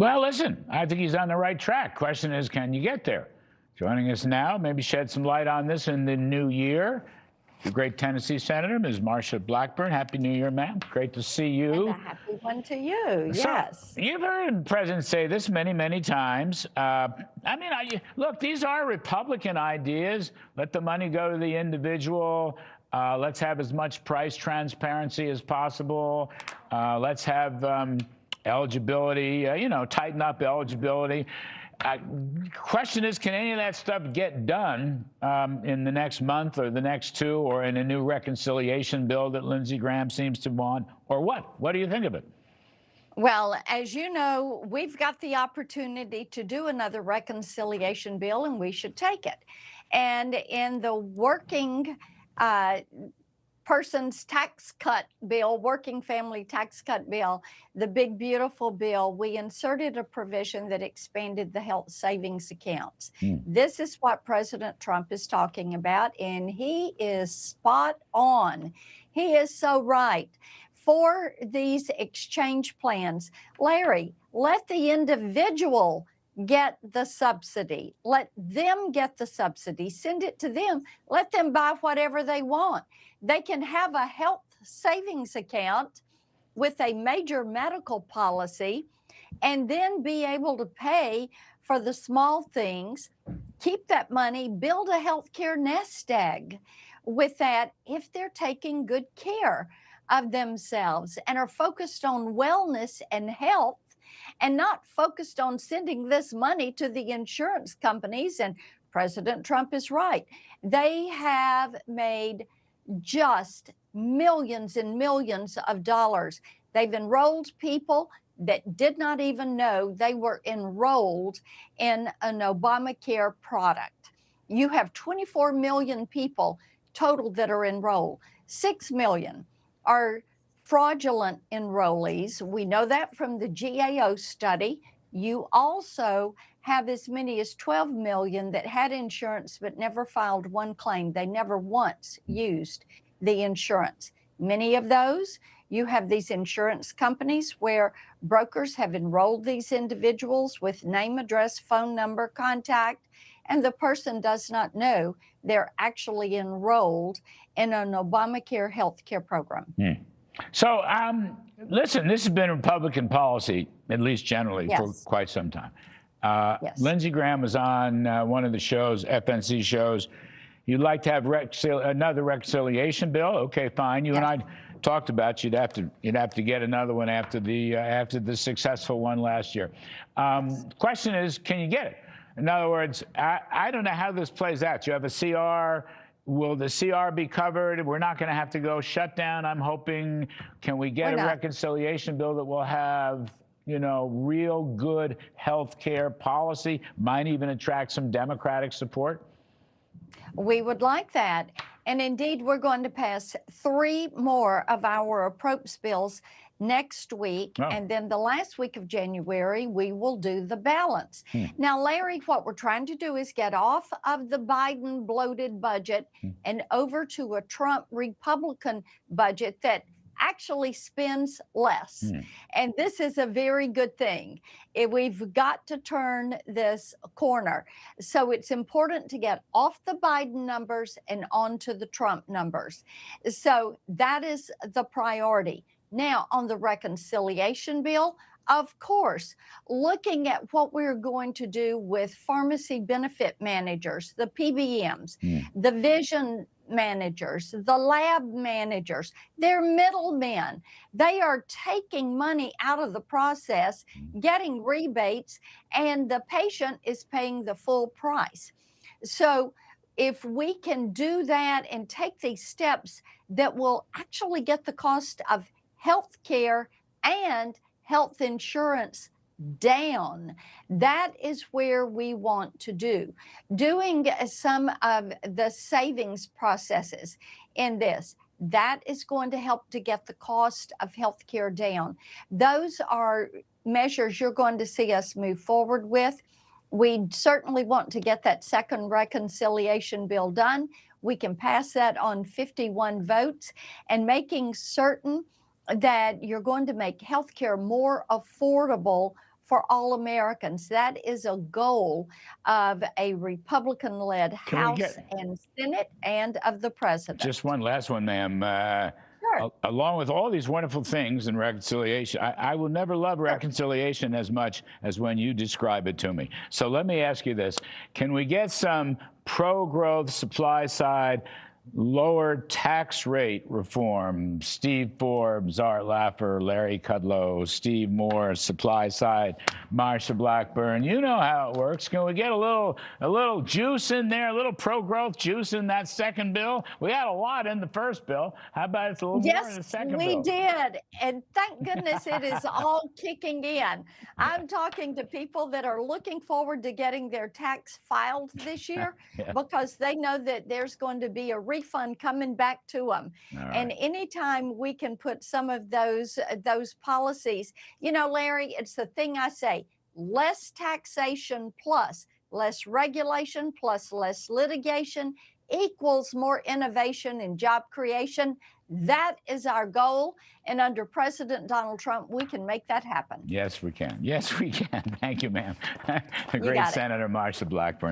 Well, listen, I think he's on the right track. Question is, can you get there? Joining us now, maybe shed some light on this in the new year, the great Tennessee Senator, Ms. Marsha Blackburn. Happy New Year, ma'am. Great to see you. And a happy one to you, yes. So, you've heard the president say this many, many times. Look, these are Republican ideas. Let the money go to the individual. Let's have as much price transparency as possible. Let's have eligibility, tighten up eligibility. Question is, can any of that stuff get done in the next month or the next two, or in a new reconciliation bill that Lindsey Graham seems to want, or what? What do you think of it? Well, as you know, we've got the opportunity to do another reconciliation bill, and we should take it. And in the working person's tax cut bill, working family tax cut bill, the big beautiful bill, we inserted a provision that expanded the health savings accounts. This is what President Trump is talking about, and he is spot on. He is so right. For these exchange plans, Larry, let the individual get the subsidy. Let them get the subsidy. Send it to them. Let them buy whatever they want. They can have a health savings account with a major medical policy and then be able to pay for the small things, keep that money, build a healthcare nest egg with that if they're taking good care of themselves and are focused on wellness and health, and not focused on sending this money to the insurance companies. And President Trump is right. They have made just millions and millions of dollars. They've enrolled people that did not even know they were enrolled in an Obamacare product. You have 24 million people total that are enrolled. 6 million are fraudulent enrollees. We know that from the GAO study. You also have as many as 12 million that had insurance but never filed one claim. They never once used the insurance. Many of those, you have these insurance companies where brokers have enrolled these individuals with name, address, phone number, contact, and the person does not know they're actually enrolled in an Obamacare health care program. So, listen, this has been Republican policy, at least generally, for quite some time. Lindsey Graham was on one of the shows, FNC shows. You'd like to have another reconciliation bill? Okay, fine. You and I talked about you'd have to get another one after the successful one last year. Question is, can you get it? In other words, I don't know how this plays out. You have a CR. Will the CR be covered? We're not going to have to go shut down, I'm hoping. Can we get a reconciliation bill that will have, real good health care policy, might even attract some Democratic support? We would like that. And indeed, we're going to pass 3 more of our approach bills next week. And then the last week of January, we will do the balance. Now, Larry, what we're trying to do is get off of the Biden bloated budget and over to a Trump Republican budget that actually spends less. And this is a very good thing. We've got to turn this corner. So it's important to get off the Biden numbers and onto the Trump numbers. So that is the priority. Now, on the reconciliation bill, of course, looking at what we're going to do with pharmacy benefit managers, the PBMs, the vision managers, the lab managers, they're middlemen. They are taking money out of the process, getting rebates, and the patient is paying the full price. So if we can do that and take these steps that will actually get the cost of health care and health insurance down, that is where we want to do. Doing some of the savings processes in this, that is going to help to get the cost of health care down. Those are measures you're going to see us move forward with. We certainly want to get that second reconciliation bill done. We can pass that on 51 votes, and making certain that you're going to make healthcare more affordable for all Americans. That is a goal of a Republican-led House and Senate and of the president. Just one last one, ma'am. Sure. Along with all these wonderful things in reconciliation, I will never love reconciliation as much as when you describe it to me. So let me ask you this. Can we get some pro-growth supply side lower tax rate reform? Steve Forbes, Art Laffer, Larry Kudlow, Steve Moore, supply side, Marsha Blackburn. You know how it works. Can we get a little juice in there, a little pro-growth juice in that second bill? We had a lot in the first bill. How about it's a little more in the second bill? Yes, we did. And thank goodness it is all kicking in. I'm talking to people that are looking forward to getting their tax filed this year because they know that there's going to be a refund coming back to them. And anytime we can put some of those policies, you know, Larry, it's the thing I say, less taxation plus less regulation plus less litigation equals more innovation and job creation. That is our goal. And under President Donald Trump, we can make that happen. Yes, we can. Yes, we can. Thank you, ma'am. The great Senator Marsha Blackburn.